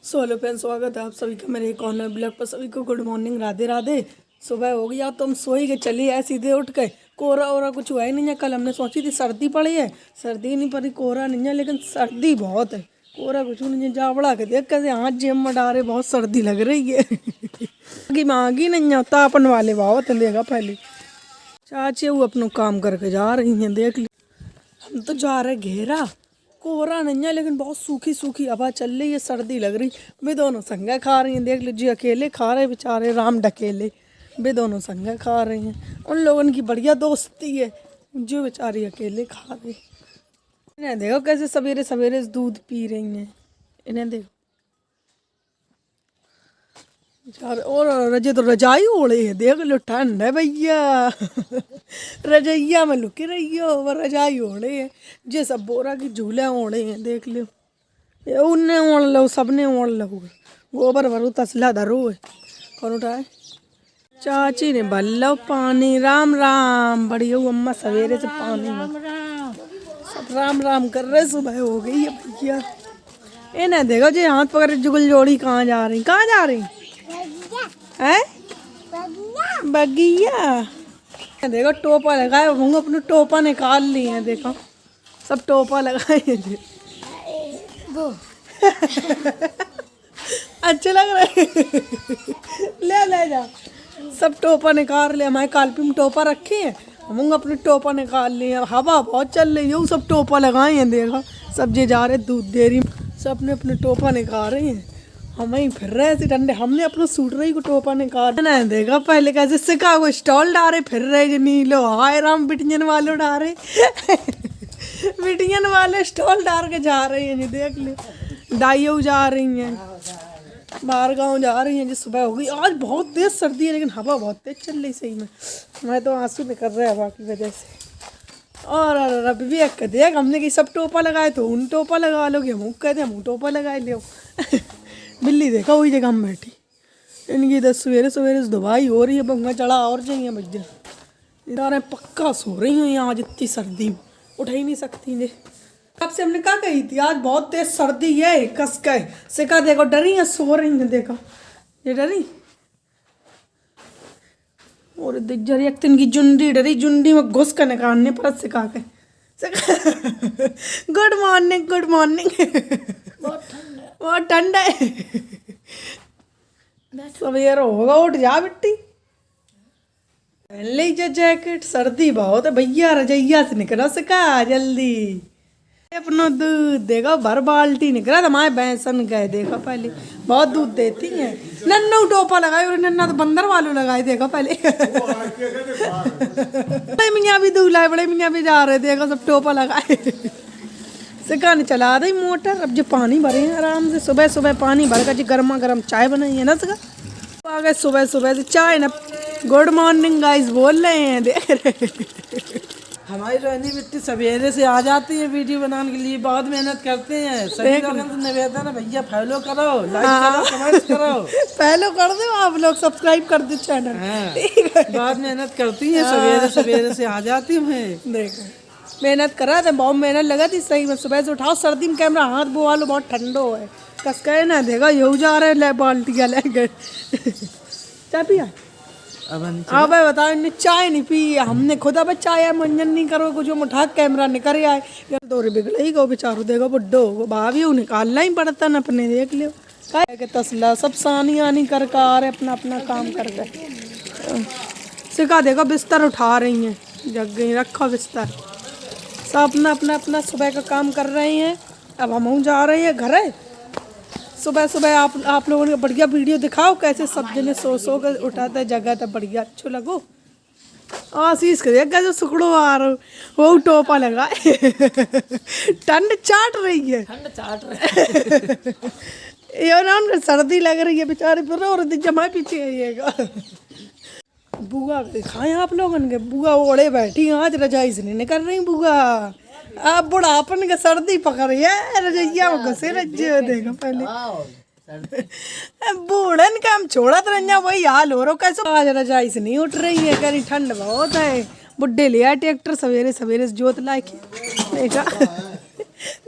So hello friends, स्वागत है आप सभी का मेरे एक और ब्लॉग पर। सभी को गुड मॉर्निंग, राधे राधे। सुबह हो गई, तो हम सो ही के चलिए है सीधे उठ के। कोहरा वोरा कुछ हुआ ही नहीं है। कल हमने सोची थी सर्दी पड़ी है, सर्दी नहीं पड़ी, कोहरा नहीं है, लेकिन सर्दी बहुत है। कोहरा कुछ नहीं है। जा बढ़ा के देख कैसे हाथ जेब में डाले, बहुत सर्दी लग रही है। कि मांगी नहीं होता अपन वाले बहुत देगा पहले। चाची वो अपना काम करके जा रही हैं, देख ली। हम तो जा रहे घेरा, कोहरा नहीं है लेकिन बहुत सूखी सूखी हवा चल रही है, सर्दी लग रही। वे दोनों संगे खा रही हैं, देख लीजिए। अकेले खा रहे बेचारे राम ढकेले, वे दोनों संगे खा रही हैं। उन लोगों की बढ़िया दोस्ती है, जो बेचारी अकेले खा रही। इन्हें देखो कैसे सवेरे सवेरे दूध पी रही हैं, इन्हें देखो। और रजे तो रजाई ओढ़े है, देख लो, ठंड है भैया। रजैया में लुकी रही हो, वो रजाई ओढ़े है। जे सब बोरा की झूले ओढ़े हैं, देख लो। ये उनने ओढ़ लो, सबने ओढ़ लो। गोबर भरू तसला धरो है, कौन उठाए। चाची ने भर लो पानी। राम राम। बढ़िया अम्मा सवेरे से पानी में सब राम राम कर रहे। सुबह हो गई है भैया। इन्हें देखो जी, हाथ पकड़ जुगल जोड़ी कहाँ जा रही, कहाँ जा रही है? बगिया। देखो टोपा लगाए होंगे, अपने टोपा निकाल लिए हैं, देखो सब टोपा लगाए हैं। अच्छे लग रहे। ले ले जा, सब टोपा निकाल ले। हमारे कालपी में टोपा रखे हैं, हम अपने टोपा निकाल लिए। हवा बहुत चल रही है, सब टोपा लगाए हैं, देखो सब जे जा रहे दूध डेयरी, सब अपने अपने टोपा निकाल रहे हैं। हम ही फिर रहे थे ठंडे, हमने अपना सूट रही को टोपा निकाल ना। देखा पहले कैसे सिका को स्टॉल डारे फिर रहे जो नीलो। हाय राम, बिटियन वाले डारे। बिटियन वाले स्टॉल डार के जा रही हैं जी, देख लो। डाइयो जा रही हैं, बाहर गाँव जा रही हैं जी। सुबह हो गई, आज बहुत तेज सर्दी है, लेकिन हवा बहुत तेज चल रही सही में। मैं तो आंसू निकल रहा है हवा की वजह से। और अभी भी एक देख, हमने कि सब टोपा लगाए तो उन टोपा लगा लोगे, हम कहते हम टोपा लगाए लो। बिल्ली देखा वही जगह हम बैठी। इनकी इधर सवेरे सवेरे से दवाई हो रही है, बंगा चढ़ा और चाहिए भैया। इधर पक्का सो रही हूँ यहाँ, आज इतनी सर्दी में उठ ही नहीं सकती जी। आपसे हमने क्या कही थी, आज बहुत तेज सर्दी है, कस के सिका। देखो डरी है, सो रही है, देखो ये डरी। और जरी एक दिन की जुंडी डरी, जुंडी में घुस कर निकालने पर सिका के। Good morning, good morning. बहुत ठंडा है। सवेरे होगा, उठ जा बिट्टी, पहन लीजिए जैकेट। सर्दी बहुत है भैया, रजैया से निकला सिका जल्दी। अपना दूध देखो, भर बाल्टी निकला। हमारे भैंसन गए, देखो पहले बहुत दूध देती हैं। नन्नू टोपा लगाए, और नन्ना तो बंदर वालों लगाए, देखो पहले। बड़े मियाँ भी दूल्हा है, बड़े मियाँ भी जा रहे, देखो सब टोपा लगाए। सिका ने चला दी मोटर। अब जो पानी भरे हैं आराम से, सुबह सुबह पानी भर कर जी गर्मा गर्म चाय बनाई है ना सिका। आ गए सुबह सुबह से चाय ना। गुड मॉर्निंग गाइस बोल रहे हैं, देख रहे। हमारी रोहिणी बिट्टी सवेरे से आ जाती है वीडियो बनाने के लिए, बहुत मेहनत करते हैं। सभी लोगों से निवेदन है भैया, फॉलो करो, लाइक करो, कमेंट करो। फॉलो कर दो आप लोग, सब्सक्राइब कर दो चैनल। ठीक है, बहुत मेहनत करती है, सवेरे सवेरे से आ जाती हूँ। देखो मेहनत करा था, बहुत मेहनत लगा थी सही में। सुबह से उठाओ, सर्दी में कैमरा हाथ बुआ लो, बहुत ठंडो है। कस कहे ना, देखो यू जा रहे ले बाल्टिया ले गए। चाय पिया अब बताओ, इन्हें चाय नहीं पी। हमने खुद अब चाय मंजन नहीं करो कुछ, उठा कैमरा निकल आए। दौरे बिगड़ ही गो बेचारो, देखो बुड्ढो भाभी निकालना ही पड़ता न अपने, देख लो काय के तसला। सब सानी आनी कर अपना अपना काम कर गए। सिका देखो बिस्तर उठा रही हैं, जग गई, रखो बिस्तर। सब अपना अपना अपना सुबह का काम कर रहे हैं। अब हम जा रहे हैं घर। सुबह सुबह आप लोगों ने बढ़िया वीडियो दिखाओ, कैसे सब जने सो कर उठाते जगह था बढ़िया, अच्छो लगो। आशीष कर कैसे सुखड़ो आ रहा वो टोपा लगा। ठंड चाट रही है, ठंड चाट रही है। ये ना उनको सर्दी लग रही है बेचारे, फिर और जमा पीछे आइएगा। बुआ दिखाएं आप लोगन के, बुआ ओढ़े बैठी आज, रजाई से नहीं निकल रही बुआ। अब बुढ़ापन के सर्दी पकड़ है, रजैया में घुसे रजे। देखो पहले बूढ़न का हम छोड़त रहा, वही हाल हो रहा। कैसे आज रजाई से नहीं उठ रही है, कहीं ठंड बहुत है। बुढ़े लिया ट्रैक्टर सवेरे सवेरे से जोत लाए के, देखा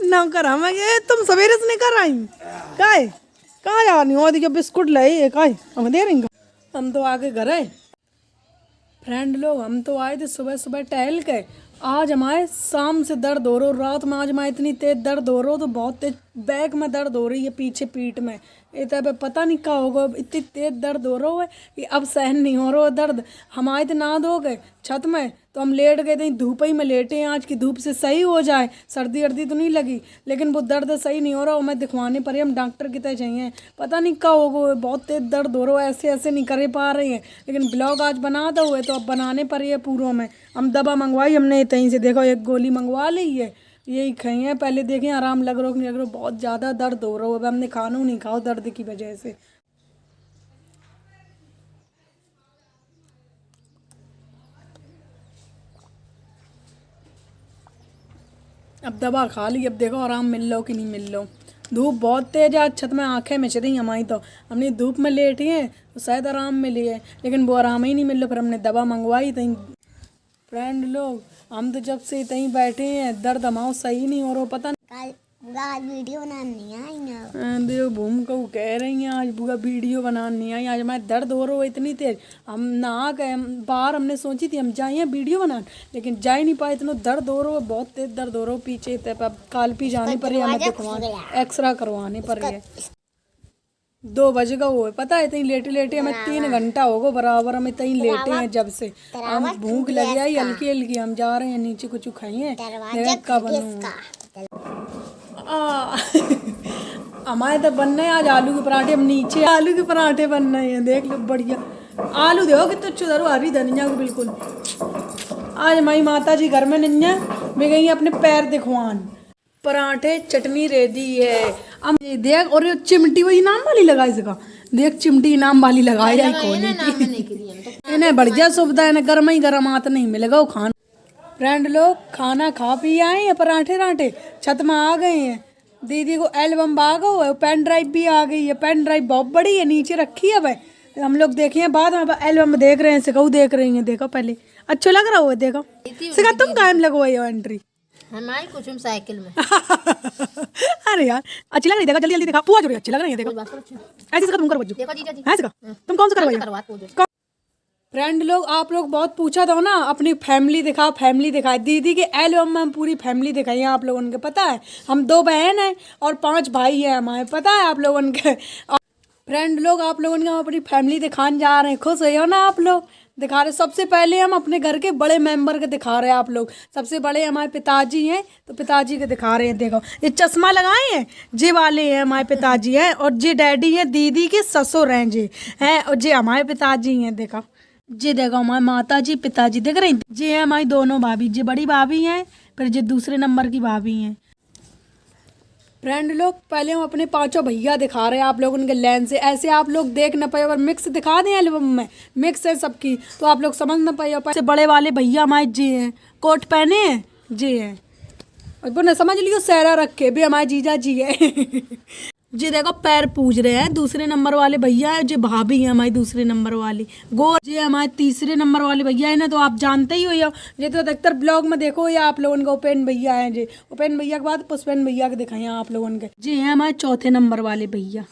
ना कर। हम तुम सवेरे से नहीं कर आई काय कहाँ जा रही हो? देखिए बिस्कुट लाई एक आए हम दे रही। हम तो आगे घर आए फ्रेंड लोग, हम तो आए थे सुबह सुबह टहल के। आज हमारे शाम से दर्द हो रहा, रात में आज हमारे इतनी तेज दर्द हो रहा, तो बहुत तेज बैक में दर्द हो रही है, पीछे पीठ में। इतना पे पता नहीं क्या होगा, इतनी तेज दर्द हो रहा है कि अब सहन नहीं हो रहा दर्द। हम आए थे नहा धो गए छत में, तो हम लेट गए थे, धूप ही में लेटे हैं आज की धूप से सही हो जाए, सर्दी अर्दी तो नहीं लगी, लेकिन वो दर्द सही नहीं हो रहा। मैं दिखवाने पर ही हम डॉक्टर की तरह चाहिए, पता नहीं क्या होगा, बहुत तेज दर्द हो रहा है, ऐसे ऐसे नहीं कर पा रही है। लेकिन ब्लॉग आज बनाते हुए तो अब बनाने पर ही है पूरों में। हम दवा मंगवाई हमने तहीं से, देखो एक गोली मंगवा ली है, यही खाई है। पहले देखें आराम लग रहा हो कि नहीं लग रहा, बहुत ज़्यादा दर्द हो रहा हो। अब हमने खाना नहीं खाओ दर्द की वजह से। अब दवा खा ली, अब देखो आराम मिल लो कि नहीं मिल लो। धूप बहुत तेज है, आज छत में आंखें मिच रही हमारी, तो हमने धूप में लेटी हैं तो शायद आराम मिली है, लेकिन वो आराम ही नहीं मिल रहा। फिर हमने दवा मंगवाई तहीं। फ्रेंड लोग हम तो जब से तहीं बैठे हैं, दर्द हमारा सही नहीं हो रहा, पता नहीं। वीडियो बनानी आई ना, देव भूम को कह रही हैं आज बुआ वीडियो बनानी आई। आज हमारे दर्द हो रहा हो इतनी तेज, हम नहा गए बाहर, हमने सोची थी हम जाइए वीडियो बनाने, लेकिन जा ही नहीं पाए, इतना दर्द हो रहा हो, बहुत तेज दर्द हो रहा हो पीछे। अब काल पी जाने पर हमें दिखवाने, एक्सरा करवाने पर है। 2 बज गए हुए, पता है इतनी लेटे लेटे हमें 3 घंटा हो गो बराबर, हम इतनी लेटे हैं जब से। हम भूख लगी आई हल्की हल्की, हम जा रहे हैं नीचे कुछ खाइए कब हमारे तो बन रहे हैं आज आलू के पराठे। हम नीचे आलू के पराठे बन रहे हैं, देख लो बढ़िया आलू देखो कि तो चुधरो हरी धनिया को बिल्कुल। आज हमारी माता जी घर में नहीं है, वे गई अपने पैर दिखवान। पराठे चटनी रेडी है। अब देख, और चिमटी वही नाम वाली लगा इसका, देख चिमटी नाम वाली लगाई जाए कोने की। इन्हें बढ़िया सुविधा है, गर्म ही गर्म आत नहीं मिलेगा वो खाना। फ्रेंड लोग खाना खा पी आए हैं, पराठे राठे छत में आ गए हैं। दीदी को एल्बम आ गया है, पेन ड्राइव भी आ गई है, पेन ड्राइव बहुत बड़ी है, नीचे रखी है भाई। हम लोग देखे बाद में एल्बम देख रहे हैं, सिखाऊ देख रही हैं। देखो पहले अच्छा लग रहा है, देखो सिखा तुम कायम लगवाई हो एंट्री हमारी कुछ साइकिल में। अरे यार अच्छी लग रही, देखो जल्दी जल्दी दिखा, पूरा जोड़ी अच्छी लग रही है। देखो ऐसे सिखा तुम करो, देखो जीजा जी, है सिखा तुम कौन सा करवाई। फ्रेंड लोग आप लोग बहुत पूछा था ना अपनी फैमिली दिखाओ, फैमिली दिखाए। दीदी के एल्बम में हम पूरी फैमिली दिखाई है आप लोगों को, पता है हम 2 बहन हैं और 5 भाई हैं हमारे, पता है आप लोगों के। फ्रेंड लोग आप लोगों को अपनी फैमिली दिखाने जा रहे हैं, खुश हो ना आप लोग। दिखा रहे सबसे पहले हम अपने घर के बड़े मेंबर के दिखा रहे हैं आप लोग। सबसे बड़े हमारे पिताजी हैं, तो पिताजी के दिखा रहे हैं। देखो ये चश्मा लगाए हैं, जे वाले हैं हमारे पिताजी हैं, और जे डैडी हैं दीदी के ससुर हैं जे हैं, और जे हमारे पिताजी हैं। देखो जी, देखो हमारे माता जी पिताजी दिख रही, जी है हमारी दोनों भाभी, जी बड़ी भाभी हैं, फिर जी दूसरे नंबर की भाभी हैं। फ्रेंड लोग पहले हम अपने 5 भैया दिखा रहे हैं आप लोग उनके लाइन से, ऐसे आप लोग देख न पाए। अगर मिक्स दिखा दें एल्बम में, मिक्स है सबकी, तो आप लोग समझ न पाए। से बड़े वाले भैया हमारे जी हैं, कोट पहने हैं जी हैं, और वो न समझ लियो सहरा रख के भी हमारे जीजा जी है। जी देखो पैर पूज रहे हैं। दूसरे नंबर वाले भैया है, जो भाभी है हमारी दूसरे नंबर वाली। गोर जी हमारे तीसरे नंबर वाले भैया है ना, तो आप जानते ही हो ये तो अधिकतर ब्लॉग में देखो या आप लोगों का उपेन भैया है जी। उपेन भैया के बाद पुष्पेन भैया के दिखाए आप लोगों के। जी है हमारे चौथे नंबर वाले भैया।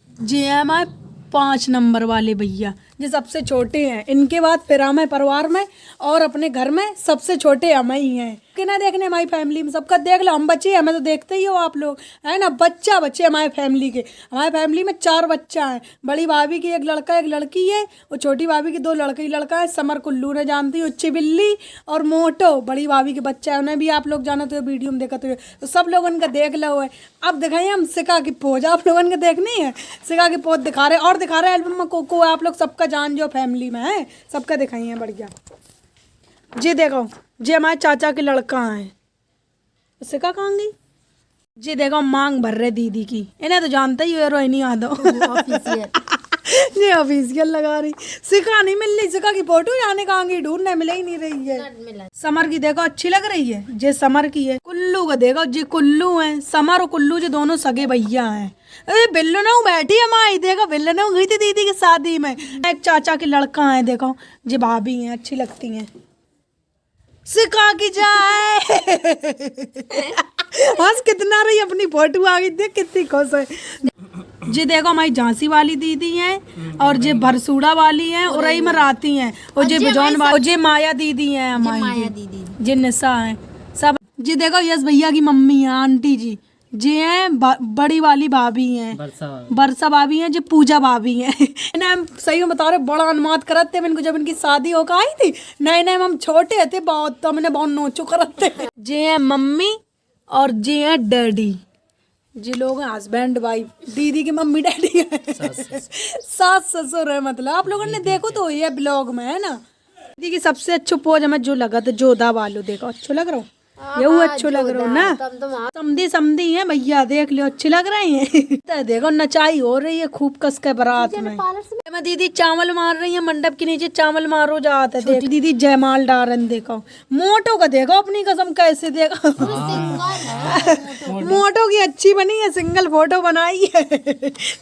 जी है हमारे 5 नंबर वाले भैया, जो सबसे छोटे हैं। इनके बाद फिर हमें परिवार में और अपने घर में सबसे छोटे हम ही हैं। कि ना देखने हमारी फैमिली में सबका देख लो, हम बच्चे हमें तो देखते ही हो आप लोग, है ना। बच्चे हमारे फैमिली के, हमारे फैमिली में 4 बच्चा हैं। बड़ी भाभी की 1 लड़का 1 लड़की है, और छोटी भाभी की 2 लड़के लड़का है। समर कुल्लू ने जानती हो, उच्ची बिल्ली और मोटो बड़ी भाभी के बच्चा है, उन्हें भी आप लोग जाना तो वीडियो में देखते हुए, तो सब लोग उनका देख लो है। अब दिखाइए हम सिका की पोज, आप लोगों को देखनी है, सिका की पोज दिखा रहे और दिखा रहे एल्बम में को आप लोग सबका जान जो फैमिली में है सबका दिखाइए बढ़िया। जी देखो जी हमारे चाचा के लड़का है, सिका कहाँ गई जी। देखो मांग भर रहे दीदी की, इन्हें तो जानते ही हो रोहिणी यादव जी ऑफिशियल लगा रही। सिका नहीं मिल रही, सिका की फोटो जाने कहाँ गई, ढूंढने मिल ही नहीं रही है। समर की देखो अच्छी लग रही है, जे समर की है। कुल्लू का देखो जी कुल्लू है, समर और कुल्लू जो दोनों सगे भैया हैं। अरे बिल्लू ना बैठी हमारी, देखो बिल्लू ना गई थी दीदी की शादी में। एक चाचा के लड़का है, देखो जी भाभी हैं, अच्छी लगती हैं। सिका की जाए हंस कितना रही, अपनी फोटो आ गई, देख कितनी खुश है। जी देखो हमारी झांसी वाली दीदी हैं और जे भरसूड़ा वाली हैं और रही में राती हैं और जे बुजौन वाली और जे माया दीदी हैं हमारी माया दीदी जे निशा हैं सब। जी देखो यस भैया की मम्मी है आंटी जी जे हैं बड़ी वाली भाभी हैं बरसा भाभी हैं जो पूजा भाभी हैं ना। हम सही में बता रहे बड़ा अनुमाद करते इनको जब इनकी शादी होकर आई थी नए नए हम छोटे थे बहुत तो हमने बहुत नोचो करते जे हैं मम्मी और जे हैं डैडी जी लोग हैं हस्बैंड वाइफ दीदी की मम्मी डैडी है सास ससुर है मतलब आप लोगों ने देखो तो ये ब्लॉग में है ना। दीदी की सबसे अच्छो पोज हमें जो लगा था जोधा वालो देखो अच्छो लग रहा हो ये अच्छो लग रहा हो ना समधी समधी है भैया देख लो अच्छे लग रहे हैं तो देखो नचाई हो रही है खूब कस के बारात में। मैं दीदी चावल मार रही है मंडप के नीचे चावल मारो जाते देखो दीदी जयमाल डाल रहे देखो मोटो का देखो अपनी कसम कैसे देखो मोटो की अच्छी बनी है सिंगल फोटो बनाई है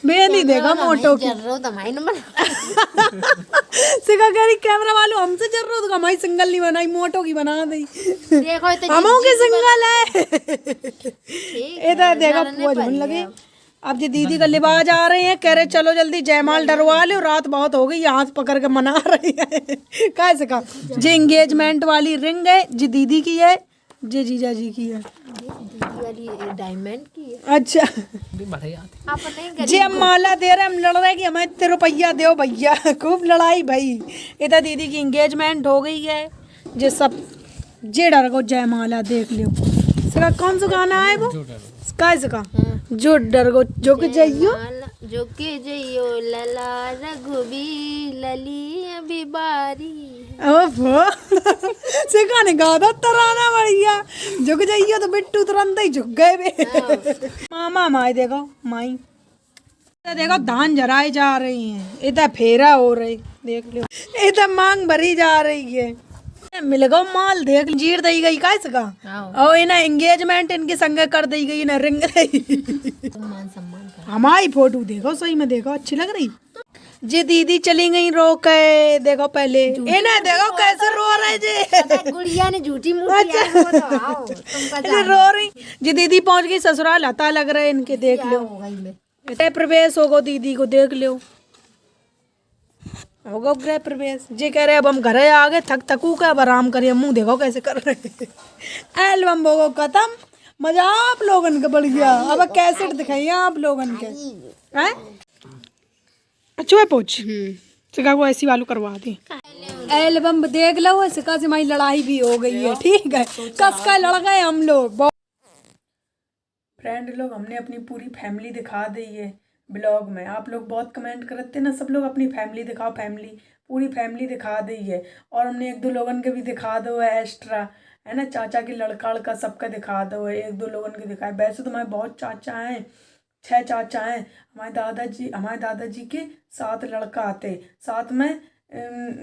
मैं नहीं देखा मोटो की सिखा कह रही कैमरा वालों हमसे चल रहा तो हमारी सिंगल नहीं बनाई मोटो की बना दी हमों की सिंगल है इधर देखो पोज होने लगे। अब जी दीदी का लिबाज आ रहे हैं कह रहे चलो जल्दी जयमाल डरवा लो रात बहुत हो गई हाथ पकड़ के मना रही है कैसे का जी एंगेजमेंट वाली रिंग है जी दीदी की है जी जीजा जी की है डायमंड की है। अच्छा जी हम माला दे रहे हम लड़ रहे कि हमें इतने रुपया दो भैया खूब लड़ाई भाई। इधर दीदी की एंगेजमेंट हो गई है जी सब जे डर को जयमाला देख लो इसका कौन सा गाना है वो कैसे का जो डर को जो के जइयो लला रघुबी लली अभी बारी ओफो से गाने गाता तराना बढ़िया झुक जाइयो तो बिट्टू तुरंत ही झुक गए बे मामा माई देखो माई देखो धान जराई जा रही हैं इधर फेरा हो रही देख लो इधर मांग भरी जा रही है मिल गो माल देख जीर दी गई कैसे का और इन्हें एंगेजमेंट इनके संग कर दी गई ना रिंग रही हमारी फोटो देखो सही में देखो अच्छी लग रही जी दीदी चली गई रो के देखो पहले इन्हें देखो कैसे रो रहे जी गुड़िया ने झूठी रो रही जी दीदी पहुंच गई ससुराल हता लग रहे इनके देख लो प्रवेश होगो दीदी को देख लो होगा गृह प्रवेश जी कह रहे अब हम घर आ गए थक थकू का अब आराम करिए मुंह देखो कैसे कर रहे एल्बम होगो खत्म मजा आप लोगन के बढ़िया अब कैसेट दिखाइए आप लोगन के हैं अच्छा पहुंच सिका को ऐसी वालू करवा दी एल्बम देख लो सिका से हमारी लड़ाई भी हो गई है ठीक है कस का लड़ गए हम लोग फ्रेंड लोग हमने अपनी पूरी फैमिली दिखा दी है ब्लॉग में। आप लोग बहुत कमेंट करते ना सब लोग अपनी फैमिली दिखाओ फैमिली पूरी फैमिली दिखा दी है और हमने एक दो लोगन के भी दिखा दो है एक्स्ट्रा है ना चाचा की लड़का लड़का सबका दिखा दो है एक दो लोगन के दिखाए वैसे तो हमारे बहुत चाचा हैं 6 चाचा हैं हमारे दादाजी के 7 लड़का आते साथ में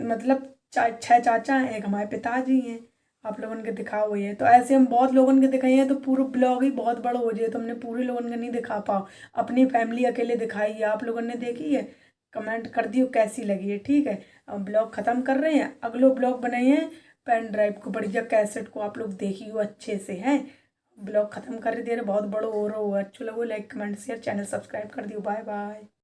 मतलब 6 चाचा हैं एक हमारे पिताजी हैं आप लोगों के दिखा हुई है तो ऐसे हम बहुत लोगों के दिखाई है तो पूरा ब्लॉग ही बहुत बड़ा हो जाए तो हमने पूरे लोगों के नहीं दिखा पाओ अपनी फैमिली अकेले दिखाई है आप लोगों ने देखी है कमेंट कर दियो कैसी लगी है ठीक है। अब ब्लॉग ख़त्म कर रहे हैं अगलो ब्लॉग बनाए हैं पेन ड्राइव को बढ़िया कैसेट को आप लोग देखिए अच्छे से हैं ब्लॉग ख़त्म कर दे रहे बहुत बड़ो हो रहा हो अच्छा लगो like comment share channel subscribe कर दियो बाय बाय।